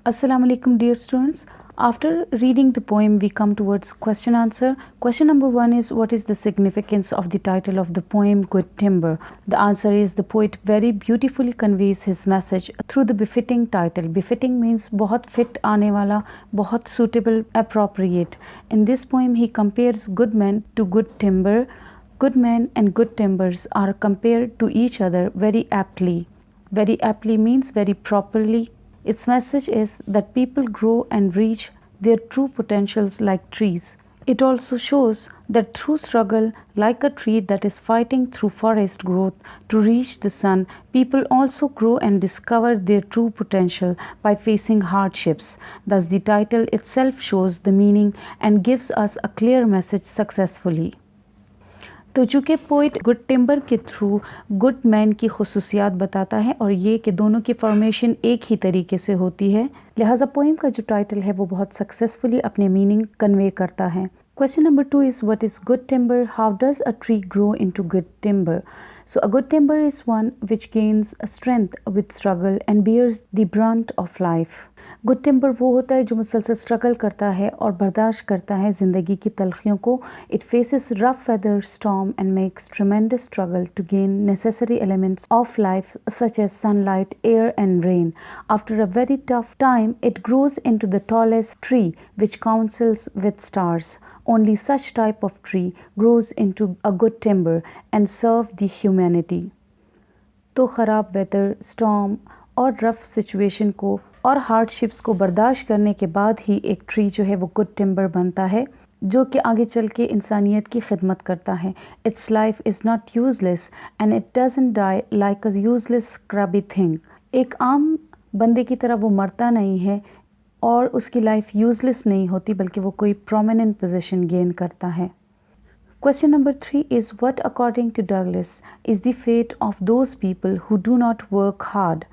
Assalamu alaikum, dear students. After reading the poem, we come towards question answer. Question number one is, what is the significance of the title of the poem Good Timber? The answer is, the poet very beautifully conveys his message through the befitting title. Befitting means बहुत fit आने वाला, बहुत suitable, appropriate. In this poem, he compares good men to good timber. Good men and good timbers are compared to each other very aptly. Very aptly means very properly. Its message is that people grow and reach their true potentials like trees. It also shows that through struggle, like a tree that is fighting through forest growth to reach the sun, people also grow and discover their true potential by facing hardships. Thus, the title itself shows the meaning and gives us a clear message successfully. तो चूँकि poet good timber के through good man की खसूसियात बताता है और ये कि दोनों की फॉर्मेशन एक ही तरीके से होती है, लिहाजा पोइम का जो टाइटल है वो बहुत सक्सेसफुली अपने मीनिंग कन्वे करता है. Question number 2 is, what is good timber? How does a tree grow into good timber? So a good timber is one which gains strength with struggle and bears the brunt of life. Good timber वो होता है जो मुसलसल struggle करता है और बर्दाश्त करता है ज़िंदगी की तलखियों को. It faces rough weather storm and makes tremendous struggle to gain necessary elements of life such as sunlight, air and rain. After a very tough time it grows into the tallest tree which counsels with stars. Only such type of tree grows into a good timber and serve the humanity. तो ख़राब weather, storm और rough situation को और hardships को बर्दाश्त करने के बाद ही एक ट्री जो है वो गुड टिम्बर बनता है, जो कि आगे चल के इंसानियत की खिदमत करता है. Its life is not useless and it doesn't die like a useless scrubby thing. एक आम बंदे की तरह वो मरता नहीं है और उसकी लाइफ यूजलेस नहीं होती, बल्कि वो कोई प्रोमिनेंट पोजीशन गेन करता है. Question number 3 is, what according to Douglas is the fate of those people who do not work hard?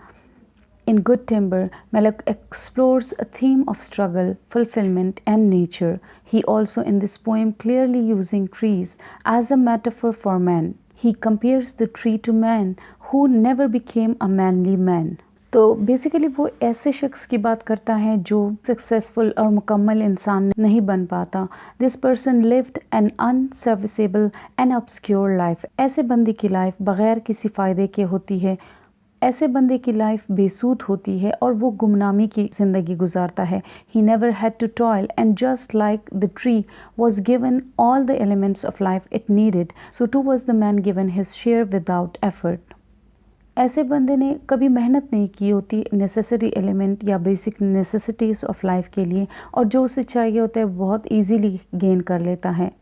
In Good Timber, Malak explores a theme of struggle, fulfillment and nature. He also in this poem clearly using trees as a metaphor for man. He compares the tree to man who never became a manly man. तो basically वो ऐसे शख्स की बात करता है जो successful और मुकम्मल इंसान नहीं बन पाता. This person lived an unserviceable and obscure life. ऐसे बंदे की लाइफ बग़ैर किसी फ़ायदे के होती है. ऐसे बंदे की लाइफ बेसूद होती है और वो गुमनामी की ज़िंदगी गुजारता है. He never had to toil and just like the tree was given all the elements of life it needed, so too was the man given his share without effort. ऐसे बंदे ने कभी मेहनत नहीं की होती नेसेसरी एलिमेंट या basic necessities of life के लिए, और जो उसे चाहिए होता है बहुत इजीली गेन कर लेता है.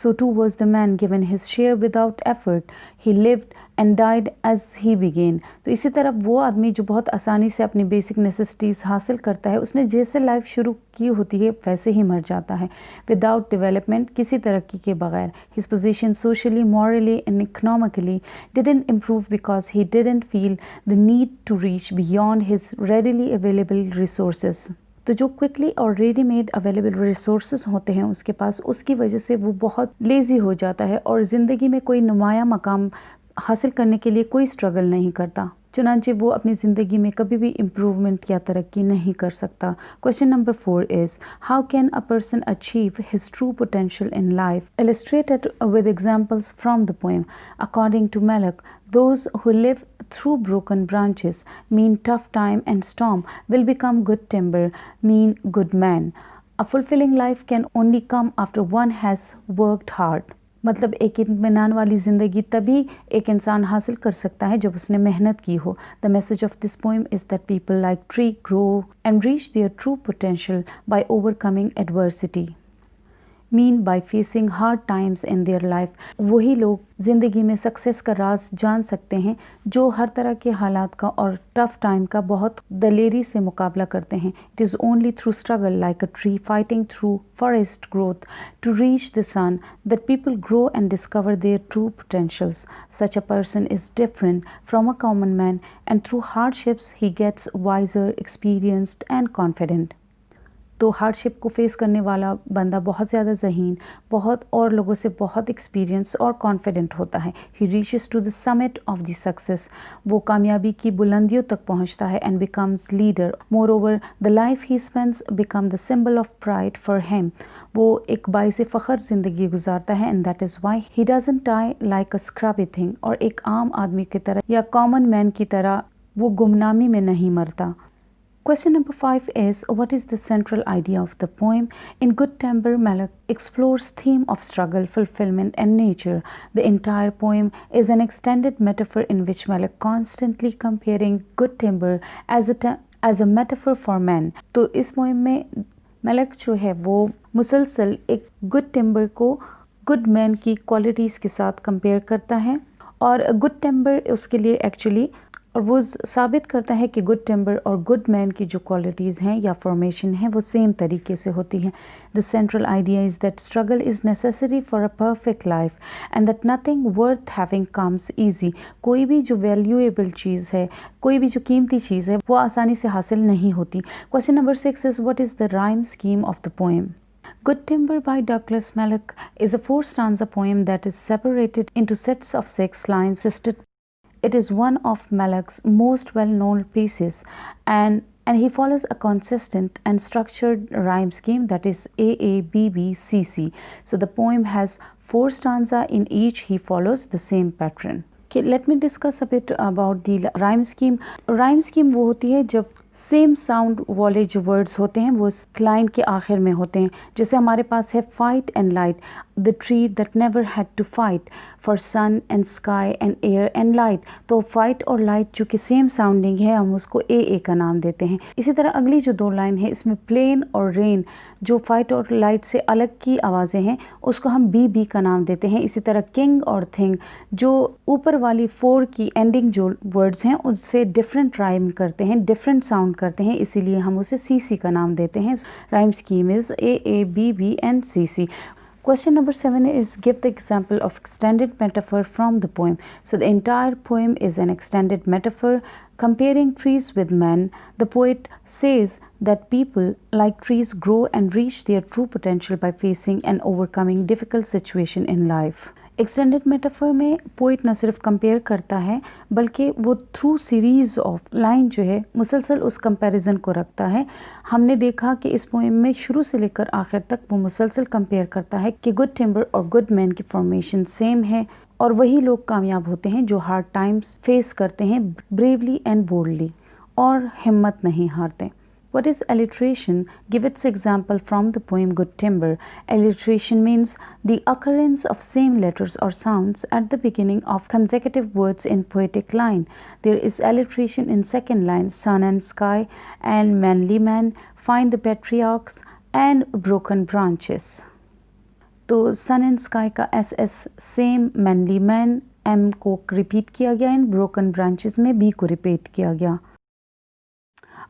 So too was the man given his share without effort. He lived and died as he began. तो इसी तरह वो आदमी जो बहुत आसानी से अपनी बेसिक नेसेसिटीज़ हासिल करता है, उसने जैसे लाइफ शुरू की होती है वैसे ही मर जाता है, विदाउट डेवलपमेंट, किसी तरक्की के बगैर. His position socially, morally and economically didn't improve because he didn't feel the need to reach beyond his readily available resources. तो जो क्विकली और रेडीमेड अवेलेबल रिसोर्सेज होते हैं उसके पास, उसकी वजह से वो बहुत लेज़ी हो जाता है और ज़िंदगी में कोई नुमाया मकाम हासिल करने के लिए कोई स्ट्रगल नहीं करता. चुनांचे वो अपनी ज़िंदगी में कभी भी इम्प्रूवमेंट या तरक्की नहीं कर सकता. Question number 4 is, how can a person achieve his true potential in life? Illustrated with examples from the poem. According to Malak, those who live through broken branches mean tough time and storm will become good timber, mean good man. A fulfilling life can only come after one has worked hard. मतलब एक इत्मीनान वाली ज़िंदगी तभी एक इंसान हासिल कर सकता है जब उसने मेहनत की हो. The message of this poem is that people like tree grow and reach their true potential by overcoming adversity. Mean by facing hard times in their life. वही लोग ज़िंदगी में सक्सेस का राज जान सकते हैं जो हर तरह के हालात का और टफ टाइम का बहुत दलेरी से मुकाबला करते हैं. It is only through struggle like a tree fighting through forest growth to reach the sun that people grow and discover their true potentials. Such a person is different from a common man, and through hardships he gets wiser, experienced and confident. तो hardship को face करने वाला बंदा बहुत ज़्यादा ज़हीन, बहुत और लोगों से बहुत एक्सपीरियंस और कॉन्फिडेंट होता है। He reaches to the summit of the success, वो कामयाबी की बुलंदियों तक पहुंचता है and becomes leader. Moreover the life he spends become the symbol of pride for him, वो एक बाइस फ़ख्र ज़िंदगी गुजारता है and that is why he doesn't die like a scrubby thing, और एक आम आदमी की तरह या कॉमन मैन की तरह वो गुमनामी में नहीं मरता। Question number 5 is, what is the central idea of the poem? In Good Timber, Malak explores theme of struggle, fulfillment and nature. The entire poem is an extended metaphor in which Malak constantly comparing good timber as a metaphor for man. तो इस poem में मलक जो है वो मुसलसल एक good timber को good man की क्वालिटीज़ के साथ कंपेयर करता है, और गुड टिम्बर उसके लिए एक्चुअली, और वो साबित करता है कि गुड टिम्बर और गुड मैन की जो क्वालिटीज़ हैं या फॉर्मेशन है वो सेम तरीके से होती हैं। The central idea is that struggle is necessary for a perfect life and that nothing worth having comes easy. कोई भी जो वैल्यूएबल चीज़ है, कोई भी जो कीमती चीज़ है वो आसानी से हासिल नहीं होती। Question number 6 is, what is the rhyme scheme of the poem? Good Timber by Douglas Malloch is a 4-stanza poem that is separated into sets of 6 lines. It is one of Malloch's most well-known pieces, and he follows a consistent and structured rhyme scheme that is AABBCC. So the poem has 4 stanza in each. He follows the same pattern. Okay, let me discuss a bit about the rhyme scheme. Rhyme scheme वो होती है जब same sound वाले जो words होते हैं वो line के आखिर में होते हैं। जैसे हमारे पास है fight and light, the tree that never had to fight for sun and sky and air and light. तो फाइट और लाइट जो कि सेम साउंडिंग है, हम उसको ए का नाम देते हैं। इसी तरह अगली जो 2 लाइन है इसमें प्लेन और रेन, जो फाइट और लाइट से अलग की आवाज़ें हैं, उसको हम बी का नाम देते हैं। इसी तरह किंग और थिंग, जो ऊपर वाली 4 की एंडिंग जो वर्ड्स हैं उससे डिफरेंट राइम करते हैं, डिफरेंट साउंड करते हैं, इसीलिए हम उसे सी का नाम देते हैं। Rhyme scheme is AABB and CC. Question number 7 is, give the example of extended metaphor from the poem. So the entire poem is an extended metaphor comparing trees with men. The poet says that people like trees grow and reach their true potential by facing and overcoming difficult situation in life. Extended metaphor में poet न सिर्फ compare करता है बल्कि वो through series of line जो है मुसलसल उस कंपैरिजन को रखता है। हमने देखा कि इस पोएम में शुरू से लेकर आखिर तक वो मुसलसल कंपेयर करता है कि गुड टिम्बर और गुड मैन की फॉर्मेशन सेम है, और वही लोग कामयाब होते हैं जो हार्ड टाइम्स फेस करते हैं ब्रेवली एंड बोल्डली और हिम्मत नहीं हारते। What is alliteration? Give its example from the poem Good Timber. Alliteration means the occurrence of same letters or sounds at the beginning of consecutive words in poetic line. There is alliteration in second line, sun and sky and manly man, find the patriarchs and broken branches. तो sun and sky का SS same manly man M को repeat किया गया, इन broken branches में B को repeat किया गया।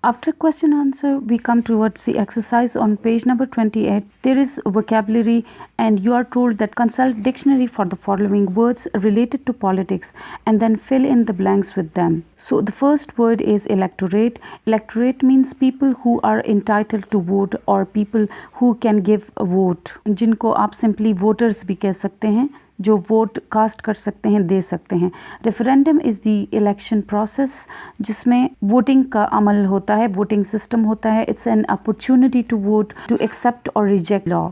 After question answer, we come towards the exercise on page number 28. There is vocabulary and you are told that consult dictionary for the following words related to politics and then fill in the blanks with them. So the first word is electorate. Electorate means people who are entitled to vote or people who can give a vote, जिनको आप simply voters भी कह सकते हैं, जो vote cast कर सकते हैं, दे सकते हैं। Referendum is the election process, जिसमें वोटिंग का अमल होता है, वोटिंग सिस्टम होता है। It's an opportunity to vote, to accept और रिजेक्ट लॉ।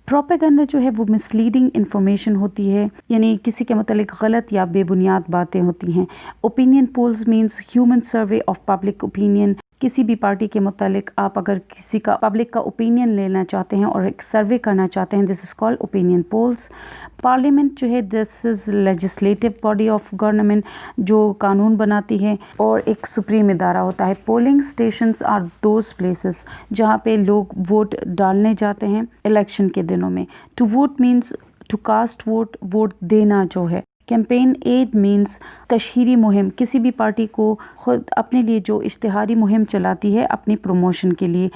प्रोपेगेंडा जो है वो मिसलीडिंग इन्फॉर्मेशन होती है, यानी किसी के मतलब गलत या बेबुनियाद बातें होती हैं। Opinion polls means human survey of public opinion. किसी भी पार्टी के मुतालिक आप अगर किसी का पब्लिक का ओपिनियन लेना चाहते हैं और एक सर्वे करना चाहते हैं, this is called opinion polls. Parliament जो है this is legislative body of government, जो कानून बनाती है, और एक सुप्रीम इदारा होता है। Polling stations are those places जहाँ पे लोग वोट डालने जाते हैं इलेक्शन के दिनों में। To vote means to cast vote, vote देना जो है। कैंपेन एड मीन्स तशहीरी मुहिम, किसी भी पार्टी को खुद अपने लिए जो इश्तिहारी मुहिम चलाती है अपनी प्रमोशन के लिए।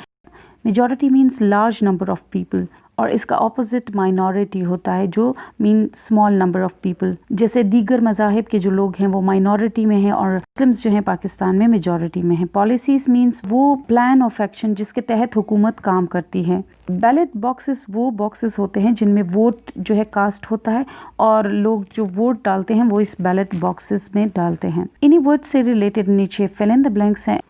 Majority means large number of people, और इसका ऑपोजिट माइनॉरिटी होता है जो mean small number of people. जैसे दीगर मज़ाहिब के जो लोग हैं वो माइनॉरिटी में हैं और मुस्लिम्स जो हैं पाकिस्तान में मेजॉरिटी में हैं। पॉलिसीज़ मीन्स वो प्लान ऑफ एक्शन जिसके तहत हुकूमत काम करती है। बैलेट बॉक्सेस वो बॉक्सेस होते हैं जिनमें वोट जो है कास्ट होता है और लोग जो वोट डालते हैं वो इस बैलेट बॉक्सेस में डालते हैं। इन्हीं वर्ड से रिलेटेड नीचे फिल इन द ब्लैंक्स हैं।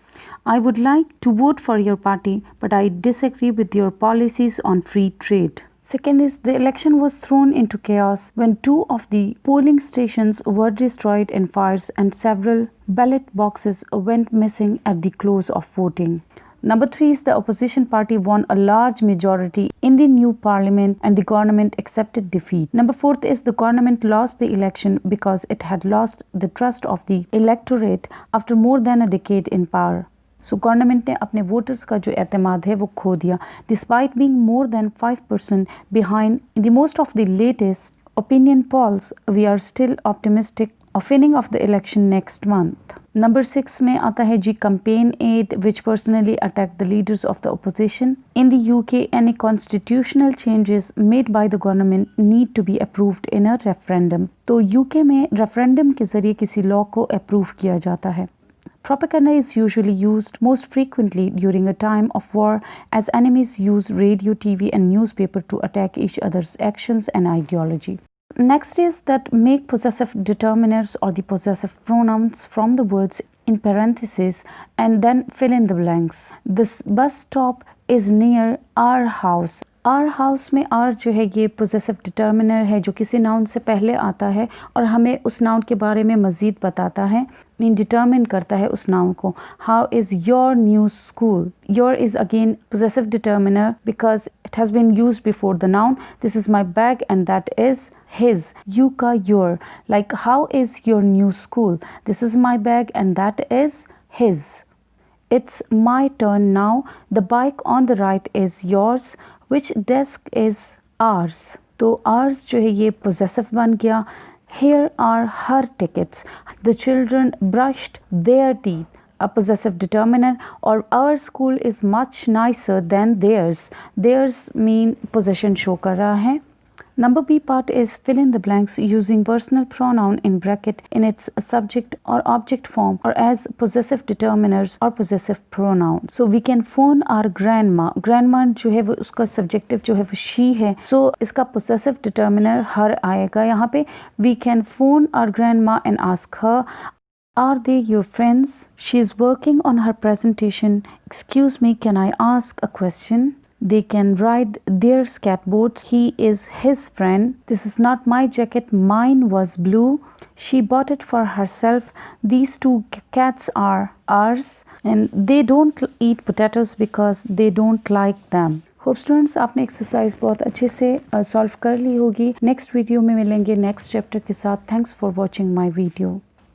I would like to vote for your party, but I disagree with your policies on free trade. Second is the election was thrown into chaos when 2 of the polling stations were destroyed in fires and several ballot boxes went missing at the close of voting. Number 3 is the opposition party won a large majority in the new parliament and the government accepted defeat. Number 4 is the government lost the election because it had lost the trust of the electorate after more than a decade in power. So government ने अपने voters का जो एतमाद है वो खो दिया। Despite being more than 5% behind in the most of the latest opinion polls, we are still optimistic of winning of the election next month. Number 6 में आता है जी campaign aid which personally attacked the leaders of the opposition. In the UK, any constitutional changes made by the government need to be approved in a referendum. तो UK में referendum के ज़रिए किसी law को approve किया जाता है. Propaganda is usually used most frequently during a time of war as enemies use radio, TV and newspaper to attack each other's actions and ideology. Next is that make possessive determiners or the possessive pronouns from the words in parentheses and then fill in the blanks. This bus stop is near our house. Our house में our जो है ये possessive determiner है जो किसी noun से पहले आता है और हमें उस नाउन के बारे में मज़ीद बताता है, मीन डिटर्मिन करता है उस नाउन को। How is your new school? Your is again possessive determiner because it has been used before the noun. This is my bag and that is his. You ka your. Like how is your new school? This is my bag and that is his. It's my turn now. The bike on the right is yours. Which desk is ours? तो ours जो है ये possessive बन गया। Here are her tickets. The children brushed their teeth. A possessive determiner. Or our school is much nicer than theirs. Theirs mean possession show कर रहा है। Number B part is fill in the blanks using personal pronoun in bracket in its subject or object form or as possessive determiners or possessive pronoun. So we can phone our grandma. Grandma जो है वो उसका subjective जो है वो she है. So इसका possessive determiner her आएगा यहाँ पे. We can phone our grandma and ask her, are they your friends? She is working on her presentation. Excuse me, can I ask a question? They can ride their skateboards. He is his friend. This is not my jacket. Mine was blue. She bought it for herself. These 2 cats are ours. And they don't eat potatoes because they don't like them. Hope students आपने exercise बहुत अच्छे से solve कर ली होगी। Next video में मिलेंगे next chapter के साथ। Thanks for watching my video.